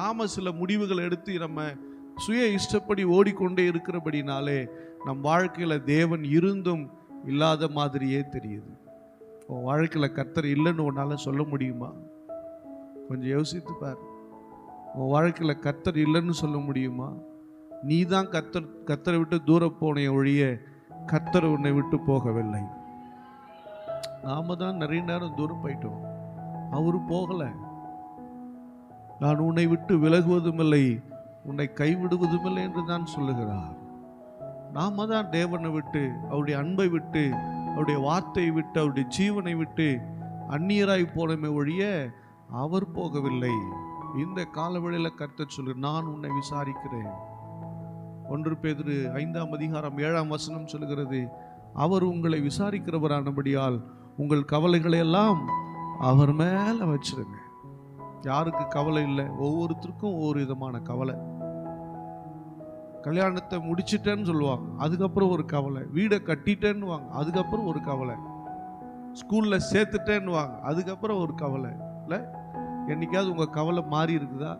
நாம சில முடிவுகள் எடுத்து நம்ம சுய இஷ்டப்படி ஓடிக்கொண்டே இருக்கிறபடினாலே நம் வாழ்க்கையில் தேவன் இருந்தும் இல்லாத மாதிரியே தெரியுது. உன் வாழ்க்கையில் கர்த்தர் இல்லைன்னு உன்னால சொல்ல முடியுமா? கொஞ்சம் யோசித்து பார். உன் வாழ்க்கையில் கர்த்தர் இல்லைன்னு சொல்ல முடியுமா? நீ தான் கர்த்தரை விட்டு தூர போன ஒழிய கர்த்தர் உன்னை விட்டு போகவில்லை. நாம தான் நிறைய நேரம் தூரம் போயிட்டோம், அவரு போகலை. நான் உன்னை விட்டு விலகுவதும் இல்லை, உன்னை கைவிடுவதும் இல்லை என்று தான் சொல்லுகிறார். நாம தான் தேவனை விட்டு, அவருடைய அன்பை விட்டு, அவருடைய வார்த்தையை விட்டு, அவருடைய ஜீவனை விட்டு அந்நியராய் போனமே ஒழிய அவர் போகவில்லை. இந்த காலவெளியில் கர்த்தர் சொல்லு, நான் உன்னை விசாரிக்கிறேன். 1 பேதுரு 5:7 சொல்லுகிறது, அவர் உங்களை விசாரிக்கிறவரானபடியால் உங்கள் கவலைகளை எல்லாம் அவர் மேல வச்சிருங்க. யாருக்கு கவலை இல்லை? ஒவ்வொருத்தருக்கும் ஒவ்வொரு விதமான கவலை. கல்யாணத்தை முடிச்சிட்டேன்னு சொல்லுவாங்க, அதுக்கப்புறம் ஒரு கவலை. வீடை கட்டிட்டேன்னு வாங்க, அதுக்கப்புறம் ஒரு கவலை. ஸ்கூல்ல சேர்த்துட்டேன்னு வாங்க, அதுக்கப்புறம் ஒரு கவலை. இல்லை, என்னைக்காவது உங்க கவலை மாறி இருக்குதா?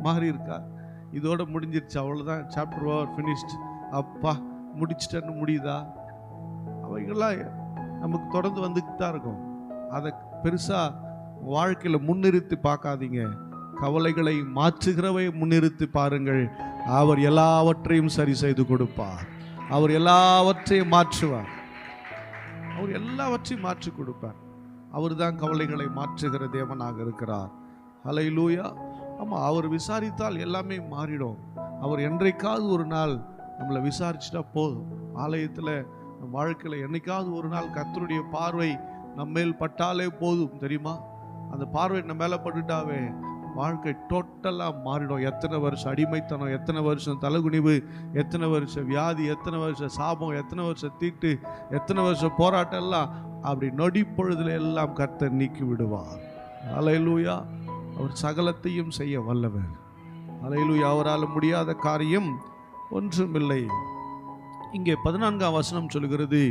மாறி இருக்கா? இதோட முடிஞ்சிருச்சு, அவ்வளோதான், சாப்டர் ஓவர், ஃபினிஷ்ட், அப்பா முடிச்சிட்டேன்னு முடியுதா? அவைகள்லாம் நமக்கு தொடர்ந்து வந்துட்டு தான் இருக்கும். அதை பெருசா வாழ்க்கையில் முன்னிறுத்தி பார்க்காதீங்க. கவலைகளை மாற்றுகிறவை முன்னிறுத்தி பாருங்கள். அவர் எல்லாவற்றையும் சரி செய்து கொடுப்பார். அவர் எல்லாவற்றையும் மாற்றுவார். அவர் எல்லாவற்றையும் மாற்றி கொடுப்பார். அவர் தான் கவலைகளை மாற்றுகிற தேவனாக இருக்கிறார். ஹல்லேலூயா. ஆமா, அவர் விசாரித்தால் எல்லாமே மாறிடும். அவர் என்றைக்காவது ஒரு நாள் நம்மளை விசாரிச்சுட்டா போதும். ஆலயத்தில் நம் வாழ்க்கையில் என்னைக்காவது ஒரு நாள் கர்த்தருடைய பார்வை நம்மேல் பட்டாலே போதும். தெரியுமா? அந்த பார்வை நம்ம மேலே பட்டுட்டாவே வாழ்க்கை டோட்டலாக மாறிடும். எத்தனை வருஷம் அடிமைத்தனம், எத்தனை வருஷம் தலைகுனிவு, எத்தனை வருஷம் வியாதி, எத்தனை வருஷம் சாபம், எத்தனை வருஷம் தீட்டு, எத்தனை வருஷம் போராட்டம் எல்லாம் அப்படி நொடி பொழுதுல எல்லாம் கர்த்தர் நீக்கி விடுவார். ஹல்லேலூயா. அவர் சகலத்தையும் செய்ய வல்லவர். ஹல்லேலூயா. அவரால் முடியாத காரியம் ஒன்றுமில்லை. இங்கே 14 சொல்கிறது,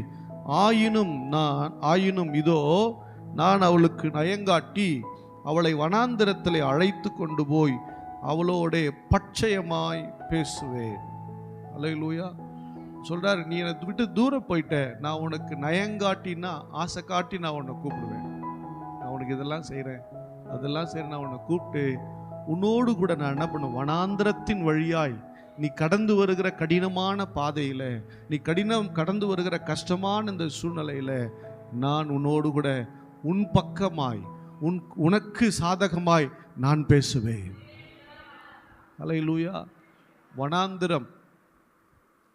ஆயினும் இதோ நான் அவளுக்கு நயங்காட்டி அவளை வனாந்திரத்திலே அழைத்து கொண்டு போய் அவளோட பட்சயமாய் பேசுவேன். ஹல்லேலூயா. சொல்றாரு, நீ என்னை விட்டு தூரம் போயிட்ட, நான் உனக்கு நயங்காட்டினா, ஆசை காட்டி நான் உன்னை கூப்பிடுவேன். நான் உனக்கு இதெல்லாம் செய்கிறேன், அதெல்லாம் சரி, நான் உன்னை கூப்பிட்டு உன்னோடு கூட நான் என்ன பண்ணுவேன்? வனாந்திரத்தின் வழியாய் நீ கடந்து வருகிற கடினமான பாதையில், நீ கடந்து வருகிற கஷ்டமான இந்த சூழ்நிலையில் நான் உன்னோடு கூட உன் பக்கமாய் உனக்கு சாதகமாய் நான் பேசுவேன். ஹல்லேலூயா.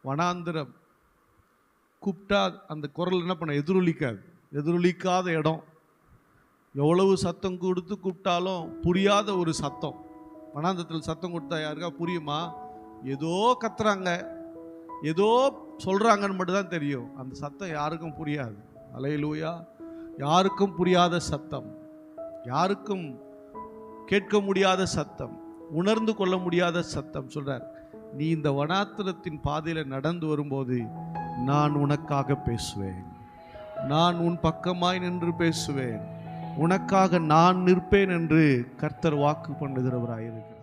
வனாந்திரம் கூப்பிட்டா அந்த குரல் என்ன பண்ண? எதிரொலிக்காத இடம். எவ்வளவு சத்தம் கொடுத்து கூப்பிட்டாலும் புரியாத ஒரு சத்தம். வனாந்திரத்தில் சத்தம் கொடுத்தா யாருக்கா புரியுமா? ஏதோ கத்துறாங்க, ஏதோ சொல்றாங்கன்னு மட்டும் தான் தெரியும். அந்த சத்தம் யாருக்கும் புரியாது. ஹல்லேலூயா. யாருக்கும் புரியாத சத்தம், யாருக்கும் கேட்க முடியாத சத்தம், உணர்ந்து கொள்ள முடியாத சத்தம். சொல்றார், நீ இந்த வனாந்திரத்தின் பாதையில நடந்து வரும்போது நான் உனக்காக பேசுவேன், நான் உன் பக்கமாய் நின்று பேசுவேன், உனக்காக நான் நிற்பேன் என்று கர்த்தர் வாக்கு பண்ணுகிறவராயிருக்கிறார்.